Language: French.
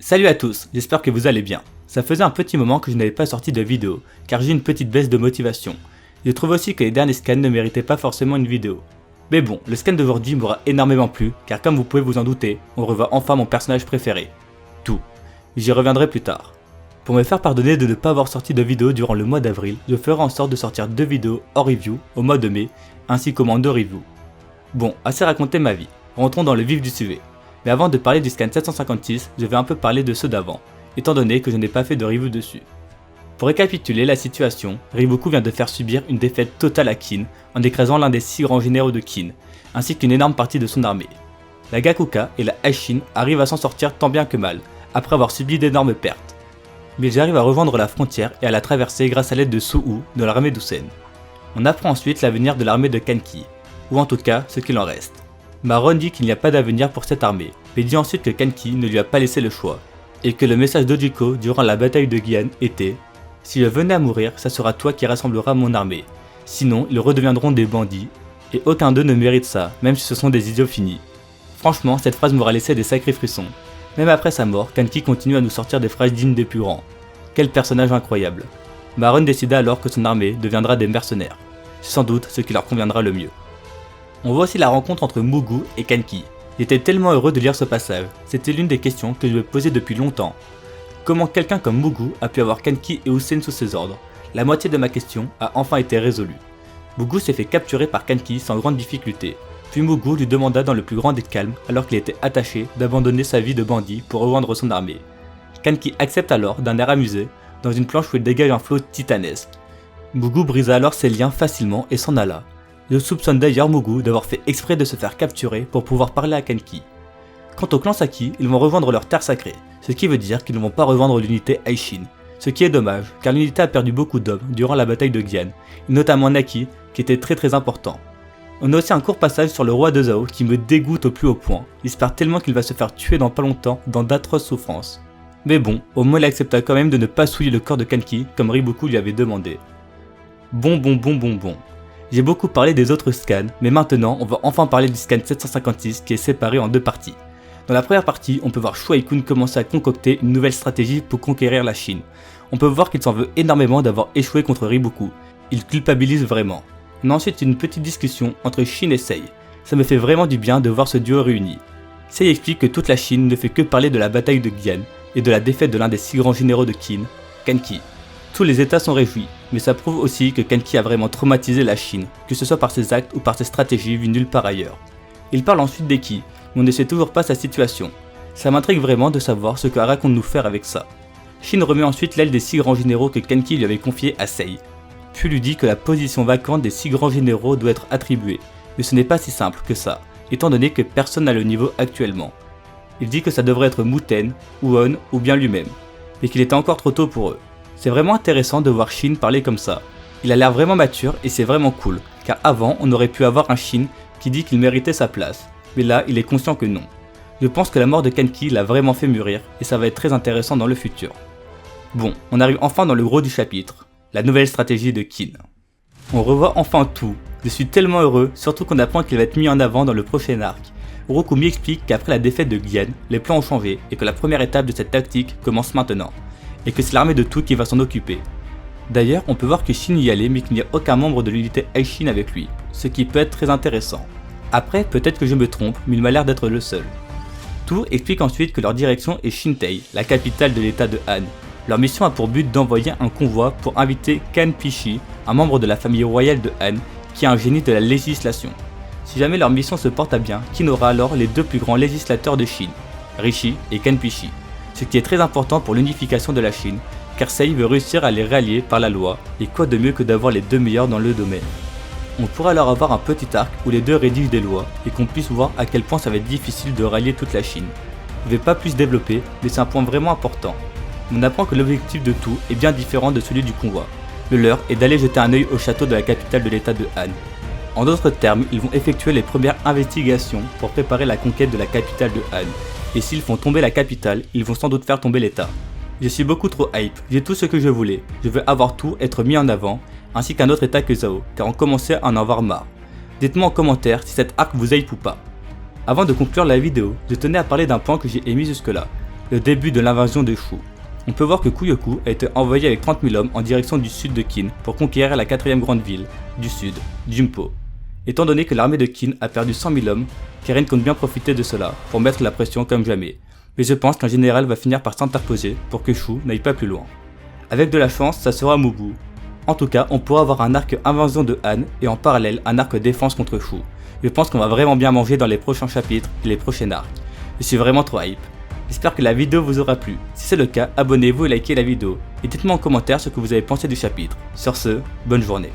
Salut à tous, j'espère que vous allez bien. Ça faisait un petit moment que je n'avais pas sorti de vidéo, car j'ai une petite baisse de motivation. Je trouve aussi que les derniers scans ne méritaient pas forcément une vidéo. Mais bon, le scan d'aujourd'hui m'aura énormément plu, car comme vous pouvez vous en douter, on revoit enfin mon personnage préféré. Tout. J'y reviendrai plus tard. Pour me faire pardonner de ne pas avoir sorti de vidéo durant le mois d'avril, je ferai en sorte de sortir 2 vidéos hors review au mois de mai, ainsi qu'au moins 2 reviews. Bon, assez raconté ma vie, rentrons dans le vif du sujet. Mais avant de parler du scan 756, je vais un peu parler de ceux d'avant, étant donné que je n'ai pas fait de review dessus. Pour récapituler la situation, Riboku vient de faire subir une défaite totale à Kin en écrasant l'un des 6 grands généraux de Kin, ainsi qu'une énorme partie de son armée. La Gakuka et la Aishin arrivent à s'en sortir tant bien que mal, après avoir subi d'énormes pertes. Mais ils arrivent à rejoindre la frontière et à la traverser grâce à l'aide de Su'u de l'armée d'Usen. On apprend ensuite l'avenir de l'armée de Kanki, ou en tout cas ce qu'il en reste. Maron dit qu'il n'y a pas d'avenir pour cette armée, mais dit ensuite que Kanki ne lui a pas laissé le choix, et que le message d'Ojiko durant la bataille de Gian était « Si je venais à mourir, ça sera toi qui rassembleras mon armée, sinon ils redeviendront des bandits, et aucun d'eux ne mérite ça, même si ce sont des idiots finis. » Franchement, cette phrase m'aura laissé des sacrés frissons. Même après sa mort, Kanki continue à nous sortir des phrases dignes des plus grands. Quel personnage incroyable. Maron décida alors que son armée deviendra des mercenaires. C'est sans doute ce qui leur conviendra le mieux. On voit aussi la rencontre entre Mugu et Kanki. J'étais tellement heureux de lire ce passage, c'était l'une des questions que je me posais depuis longtemps. Comment quelqu'un comme Mugu a pu avoir Kanki et Usen sous ses ordres? La moitié de ma question a enfin été résolue. Mugu s'est fait capturer par Kanki sans grande difficulté, puis Mugu lui demanda dans le plus grand des calmes, alors qu'il était attaché, d'abandonner sa vie de bandit pour rejoindre son armée. Kanki accepte alors d'un air amusé, dans une planche où il dégage un flot titanesque. Mugu brisa alors ses liens facilement et s'en alla. Je soupçonne d'ailleurs Mugu d'avoir fait exprès de se faire capturer pour pouvoir parler à Kanki. Quant au clan Saki, ils vont rejoindre leur terre sacrée, ce qui veut dire qu'ils ne vont pas rejoindre l'unité Aishin, ce qui est dommage car l'unité a perdu beaucoup d'hommes durant la bataille de Gian, et notamment Naki qui était très important. On a aussi un court passage sur le roi de Zhao qui me dégoûte au plus haut point, j'espère tellement qu'il va se faire tuer dans pas longtemps dans d'atroces souffrances. Mais bon, au moins il accepta quand même de ne pas souiller le corps de Kanki comme Riboku lui avait demandé. Bon. J'ai beaucoup parlé des autres scans, mais maintenant on va enfin parler du scan 756 qui est séparé en 2 parties. Dans la première partie, on peut voir Shuai-kun commencer à concocter une nouvelle stratégie pour conquérir la Chine. On peut voir qu'il s'en veut énormément d'avoir échoué contre Riboku, il culpabilise vraiment. On a ensuite une petite discussion entre Shin et Sei. Ça me fait vraiment du bien de voir ce duo réuni. Sei explique que toute la Chine ne fait que parler de la bataille de Gian et de la défaite de l'un des 6 grands généraux de Qin, Kanki. Tous les états sont réjouis, mais ça prouve aussi que Kanki a vraiment traumatisé la Chine, que ce soit par ses actes ou par ses stratégies vues nulle part ailleurs. Il parle ensuite d'Eki, mais on ne sait toujours pas sa situation. Ça m'intrigue vraiment de savoir ce que raconte nous faire avec ça. Shin remet ensuite l'aile des 6 grands généraux que Kanki lui avait confiés à Sei, puis lui dit que la position vacante des 6 grands généraux doit être attribuée, mais ce n'est pas si simple que ça, étant donné que personne n'a le niveau actuellement. Il dit que ça devrait être Muten, Uon ou bien lui-même, mais qu'il était encore trop tôt pour eux. C'est vraiment intéressant de voir Shin parler comme ça. Il a l'air vraiment mature et c'est vraiment cool, car avant on aurait pu avoir un Shin qui dit qu'il méritait sa place, mais là il est conscient que non. Je pense que la mort de Kanki l'a vraiment fait mûrir et ça va être très intéressant dans le futur. Bon, on arrive enfin dans le gros du chapitre, la nouvelle stratégie de Qin. On revoit enfin tout, je suis tellement heureux, surtout qu'on apprend qu'il va être mis en avant dans le prochain arc. Urokumi explique qu'après la défaite de Gian, les plans ont changé et que la première étape de cette tactique commence maintenant. Et que c'est l'armée de tout qui va s'en occuper. D'ailleurs, on peut voir que Shin y allait mais qu'il n'y a aucun membre de l'unité Aishin avec lui, ce qui peut être très intéressant. Après, peut-être que je me trompe, mais il m'a l'air d'être le seul. Tout explique ensuite que leur direction est Shintei, la capitale de l'état de Han. Leur mission a pour but d'envoyer un convoi pour inviter Kanpishi, un membre de la famille royale de Han, qui est un génie de la législation. Si jamais leur mission se porte à bien, Qin aura alors les 2 plus grands législateurs de Chine, Rishi et Kanpishi. Ce qui est très important pour l'unification de la Chine, car Sei veut réussir à les rallier par la loi, et quoi de mieux que d'avoir les 2 meilleurs dans le domaine. On pourra alors avoir un petit arc où les 2 rédigent des lois, et qu'on puisse voir à quel point ça va être difficile de rallier toute la Chine. Je vais pas plus développer, mais c'est un point vraiment important. On apprend que l'objectif de tout est bien différent de celui du convoi. Le leur est d'aller jeter un œil au château de la capitale de l'état de Han. En d'autres termes, ils vont effectuer les premières investigations pour préparer la conquête de la capitale de Han. Et s'ils font tomber la capitale, ils vont sans doute faire tomber l'état. Je suis beaucoup trop hype, j'ai tout ce que je voulais, je veux avoir tout être mis en avant, ainsi qu'un autre état que Zhao, car on commençait à en avoir marre. Dites-moi en commentaire si cet arc vous hype ou pas. Avant de conclure la vidéo, je tenais à parler d'un point que j'ai émis jusque là. le début de l'invasion de Shu. On peut voir que Kouyoku a été envoyé avec 30 000 hommes en direction du sud de Qin pour conquérir la 4ème grande ville du sud, Jimpo. Étant donné que l'armée de Qin a perdu 100 000 hommes, Karen compte bien profiter de cela pour mettre la pression comme jamais. Mais je pense qu'un général va finir par s'interposer pour que Shu n'aille pas plus loin. Avec de la chance, ça sera Mubu. En tout cas, on pourra avoir un arc invasion de Han et en parallèle un arc défense contre Shu. Je pense qu'on va vraiment bien manger dans les prochains chapitres et les prochains arcs. Je suis vraiment trop hype. J'espère que la vidéo vous aura plu. Si c'est le cas, abonnez-vous et likez la vidéo. Et dites-moi en commentaire ce que vous avez pensé du chapitre. Sur ce, bonne journée.